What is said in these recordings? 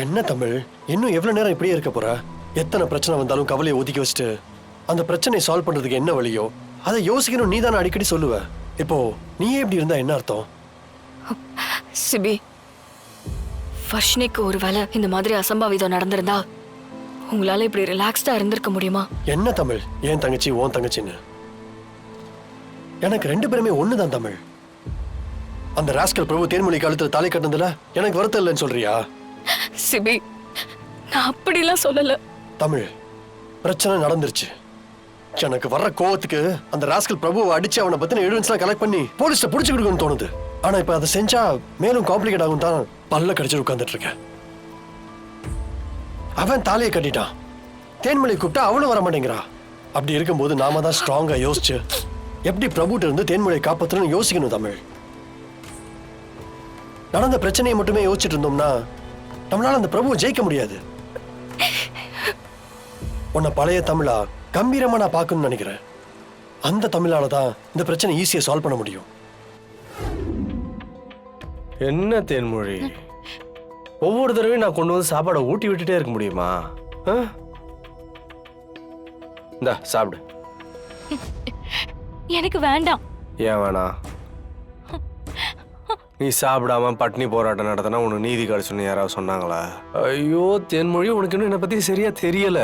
என்ன தமிழ், இன்னும் எவ்வளவு நேரம் இப்படியே இருக்க போற? எத்தனை பிரச்சனை வந்தாலும் கவலையை ஒதுக்கி வச்சுட்டு அந்த பிரச்சனையை சால்வ் பண்றதுக்கு என்ன வழியோ அதை யோசிக்கணும். நீ தானே அடிக்கடி சொல்லுவ. இப்போ நீயே இப்படி இருந்தா என்ன அர்த்தம்? சிபி, வர்ஷினிக்கு ஒருவேளை இந்த மாதிரி அசம்பாவிதம் நடந்திருந்தா உங்களால இப்படி ரிலாக்ஸ்டா இருந்திருக்க முடியுமா? என்ன தமிழ், ஏன் தங்கச்சி ஓன் தங்கச்சின்னு? எனக்கு ரெண்டு பேருமே ஒண்ணுதான் தமிழ். அந்த ராஸ்கல் பிரபு தேன்மொழி காலத்துல தாலி கட்டினதுல எனக்கு வருத்தம் இல்லைன்னு சொல்றியா? சிபி, நான் அப்படிலாம் சொல்லல. தமிழ், பிரச்சனை நடந்துருச்சு. எனக்கு வர்ற கோவத்துக்கு அந்த ராஸ்கல் பிரபுவை அடிச்சு அவனை பத்தின எவிடன்ஸ்லாம் கலெக்ட் பண்ணி போலீஸ்ல புடிச்சு கொடுக்கணும்னு தோணுது. ஆனா இப்ப அதை செஞ்சா மேலும் காம்ப்ளிகேட் ஆகும் தான் பல்ல கடிச்சு உட்கார்ந்துட்டு இருக்கேன். அவன் தாலியை கட்டிட்டான், தேன்மொழி கூப்பிட்டா அவளும் வர மாட்டேங்கிறா. அப்படி இருக்கும்போது நாம தான் ஸ்ட்ராங்கா யோசிச்சு எப்படி பிரபுட்ட இருந்து தேன்மொழியை காப்பாற்றணும்னு யோசிக்கணும் தமிழ். நடந்த பிரச்சனையை மட்டுமே யோசிச்சுட்டு இருந்தோம்னா நம்மளால அந்த பிரபுவை ஜெயிக்க முடியாது. உன்னை பழைய தமிழா கம்பீரமா நான் பார்க்கணும்னு நினைக்கிறேன். அந்த தமிழால தான் இந்த பிரச்சனை ஈஸியா சால்வ் பண்ண முடியும். என்ன தேன்மொழி, ஒவ்வொரு தடவையும் நான் கொண்டு வந்து சாப்பாடை ஊட்டி விட்டுட்டே இருக்க முடியுமா? இந்தா சாப்பிடு. எனக்கு வேண்டாம். ஏன் வேணாம்? நீ சாப்பிடாம பட்னி போராட்டம் நடத்தினா உனக்கு நீதி கிடைச்சுன்னு யாராவது சொன்னாங்களா? ஐயோ தேன்மொழி, உனக்கு இன்னும் என்னை பத்தி சரியா தெரியல.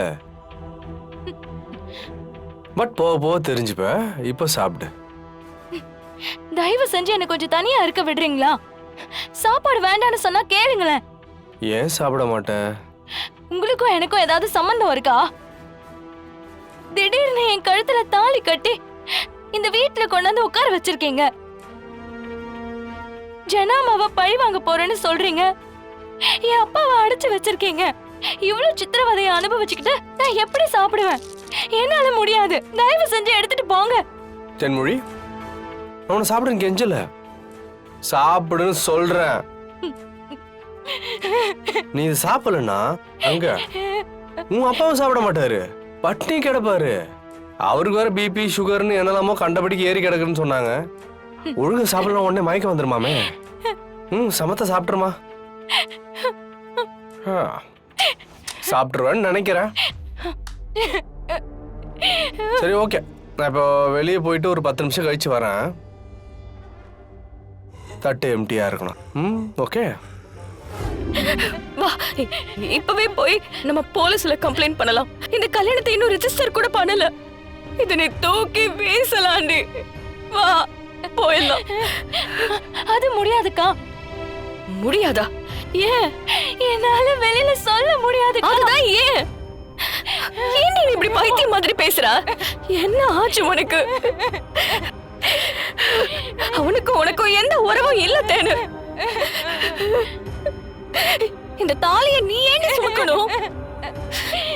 பட் போக போக தெரிஞ்சுப்ப. இப்ப சாப்பிடு. தயவு செஞ்சு என்ன கொஞ்சம் தனியா இருக்க விடுறீங்களா? சாப்பாடு வேண்டான்னு சொன்னா கேளுங்களேன். ஏன் சாப்பிட மாட்டேன்? உங்களுக்கும் எனக்கும் ஏதாவது சம்பந்தம் இருக்கா? திடீர்னு என் கழுத்துல தாலி கட்டி இந்த வீட்டுல கொண்டு வந்து உட்கார வச்சிருக்கீங்க. ஜனாமாவை பழி வாங்க போறேன்னு சொல்றீங்க. என் அப்பாவை அடைச்சு வச்சிருக்கீங்க. இவ்வளவு சித்திரவதையை அனுபவிச்சுக்கிட்டு நான் எப்படி சாப்பிடுவேன்? என்னால முடியாது. தயவு செஞ்சு எடுத்துட்டு போங்க. தென்மொழி, அவனை சாப்பிடுன்னு கெஞ்சல, சாப்பிடுன்னு சொல்றேன். நீ இது சாப்பிடலன்னா அங்க உன் அப்பாவும் சாப்பிட மாட்டாரு, பட்னி கிடப்பாரு. அவருக்கு வேற பிபி சுகர்னு என்னெல்லாமோ கண்டபடிக்கு ஏறி கிடக்குன்னு சொன்னாங்க. ஒழுங்கு சாப்பிடலாம், உடனே மயக்கம் வந்துருமாமே. சமத்த சாப்பிட்டுருமா. சாப்பிட்டுருவேன்னு நினைக்கிறேன். சரி, ஓகே. நான் இப்போ வெளியே போயிட்டு ஒரு 10 நிமிஷம் கழிச்சு வரேன். தட்டு எம்டியா இருக்கணும். ஓகே, வா, இப்பவே போய் நம்ம போலீஸ்ல கம்ப்ளைண்ட் பண்ணலாம். இந்த கல்யாணத்தை இன்னும் ரெஜிஸ்டர் கூட பண்ணல. இதனை தூக்கி வீசலாண்டி. வா, போயிடலாம். அது முடியாதுக்கா. முடியாதா? ஏன்? என்னால வெளியில சொல்ல முடியாது. அதுதான் ஏன்? ஏன் நீ இப்படி பைத்தியம் மாதிரி பேசுற? என்ன ஆச்சு உனக்கு? அவனுக்கு உனக்கும் எந்த உறவும் இல்ல தேனு. இந்த தாலியை நீ ஏன் சுமக்கணும்?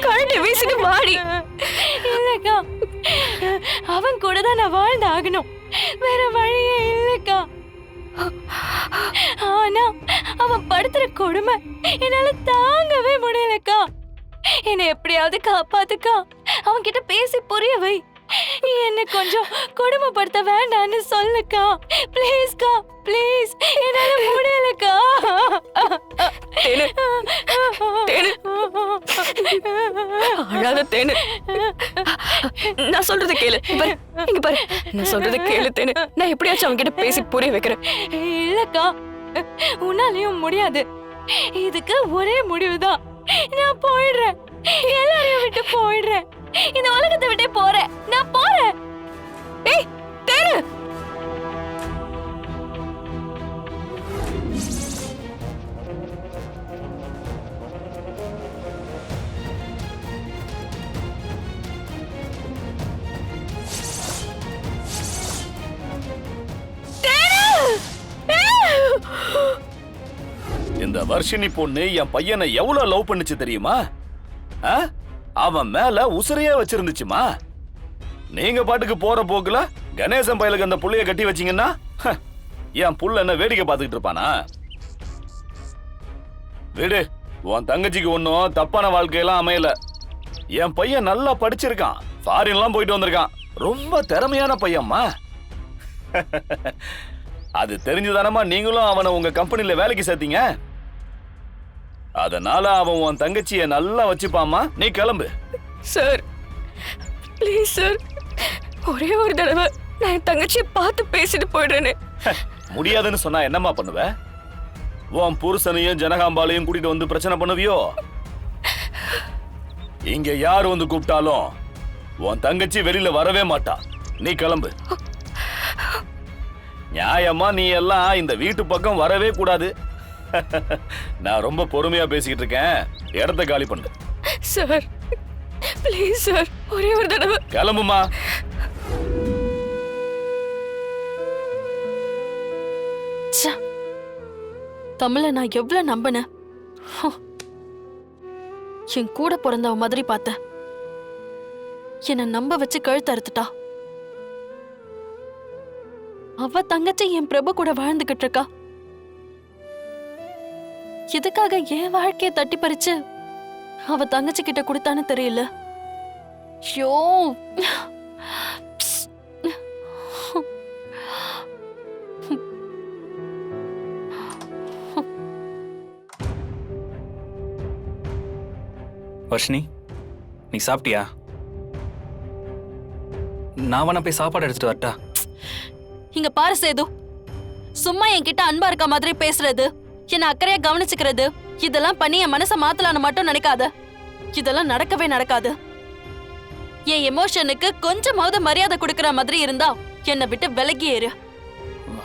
கழட்டி வீசிட்டு வாடி. இல்லக்கா, அவன் கூட தான் நான் வாழ்ந்து ஆகணும். வேற வழியே இல்லக்கா. ஆனா அவன் படுத்துற கொடுமை என்னால தாங்கவே முடியலக்கா. என்னை எப்படியாவது காப்பாத்துக்கா. அவன் கிட்ட பேசி புரிய வை. என்ன கொஞ்சம் கொடுமைப்படுத்த வேண்டான்னு சொல்லுக்கா. ப்ளீஸ்க்கா, ப்ளீஸ். என்னால முடியலக்கா. தேனு, தேனு, அழாத தேனு. நான் சொல்றத கேளு. இங்க பாரு, நான் சொல்றத கேளு தேனு. நான் எப்படியாச்சும் அவன் கிட்ட பேசி புரிய வைக்கிறேன். இல்லக்கா, உன்னாலையும் முடியாது. இதுக்கு ஒரே முடிவுதான். நான் போயிடுறேன். எல்லாரையும் விட்டு போயிடுறேன். இந்த உலகத்தை விட்டே போறேன். நான் போறேன். ஏய் தேனு, இந்த வர்ஷினி பொண்ணு என் பையனை எவ்வளவு லவ் பண்ணுச்சு தெரியுமா? அவன் மேல உசுரையே வச்சிருந்துச்சுமா. நீங்க பாட்டுக்கு போற போக்குல கணேசன் பயலுக்கு அந்த புள்ளைய கட்டி வச்சீங்கன்னா என் புள்ள என்ன வேடிக்கை பார்த்துக்கிட்டு இருப்பானா? விடு, உன் தங்கச்சிக்கு ஒன்னும் தப்பான வாழ்க்கையெல்லாம் அமையல. என் பையன் நல்லா படிச்சிருக்கான், ஃபாரின்லாம் போயிட்டு வந்திருக்கான். ரொம்ப திறமையான பையன்மா. அது தெரிஞ்சுதானமா நீங்களும் அவனை உங்க கம்பெனில வேலைக்கு சேர்த்தீங்க? அதனால அவன் உன் தங்கச்சிய நல்லா வச்சுப்பாமா. நீ கிளம்பு. சார் ப்ளீஸ் சார், ஒரே ஒரு தடவை நான் என் தங்கச்சியை பார்த்து பேசிட்டு போயிடுறேனே. முடியாதுன்னு சொன்னா என்னம்மா பண்ணுவ? உன் புருஷனையும் ஜனகாம்பாலையும் கூட்டிட்டு வந்து பிரச்சனை பண்ணுவியோ? இங்க யார் வந்து கூப்பிட்டாலும் உன் தங்கச்சி வெளியில வரவே மாட்டா. நீ கிளம்பு. நியாயமா நீ எல்லாம் இந்த வீட்டு பக்கம் வரவே கூடாது. நான் ரொம்ப பொறுமையா பேசிக்கிட்டு இருக்கேன். இடத்த காலி பண்ணு. சார் ப்ளீஸ் சார், ஒரே ஒரு தடவை. கிளம்புமா. தமிழ நான் எவ்வளவு நம்பினேன். என் கூட பிறந்தவ மாதிரி பார்த்த என்ன நம்ப வச்சு கழுத்து அறுத்துட்டா. அவ தங்கச்சி என் பிரபு கூட வாழ்ந்துகிட்டு இருக்கா. எதுக்காக என் வாழ்க்கைய தட்டி பறிச்சு அவ தங்கச்சி கிட்ட கொடுத்தான்னு தெரியல. ஷோ வர்ஷினி, நீ சாப்பிட்டியா? நான் வேணா போய் சாப்பாடு எடுத்துட்டு வரட்டா? இங்க பாரு சேது, சும்மா என்கிட்ட அன்பா இருக்க மாதிரி பேசுறது, என்ன அக்கறையா கவனிச்சுக்கிறது, இதெல்லாம் பண்ணி என் மனசை மாத்தலான்னு மட்டும் நினைக்காத. இதெல்லாம் நடக்கவே நடக்காது. என் எமோஷனுக்கு கொஞ்சமாவது மரியாதை கொடுக்கற மாதிரி இருந்தா என்னை விட்டு விலகி ஏறு.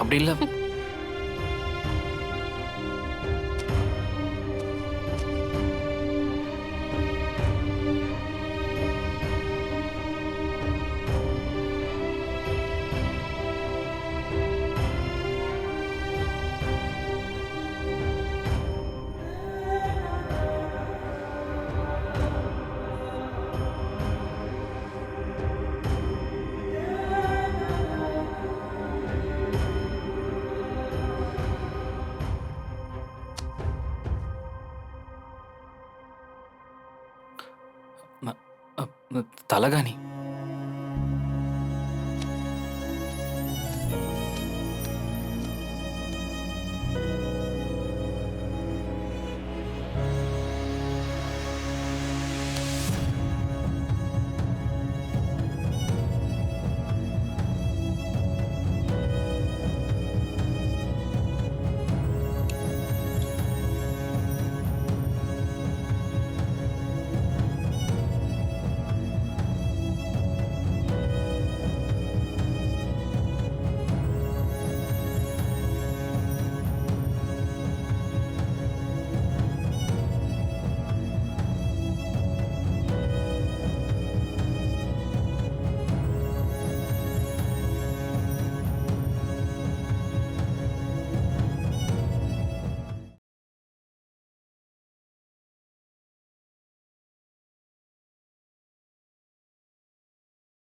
அப்படி இல்ல. தலகாணி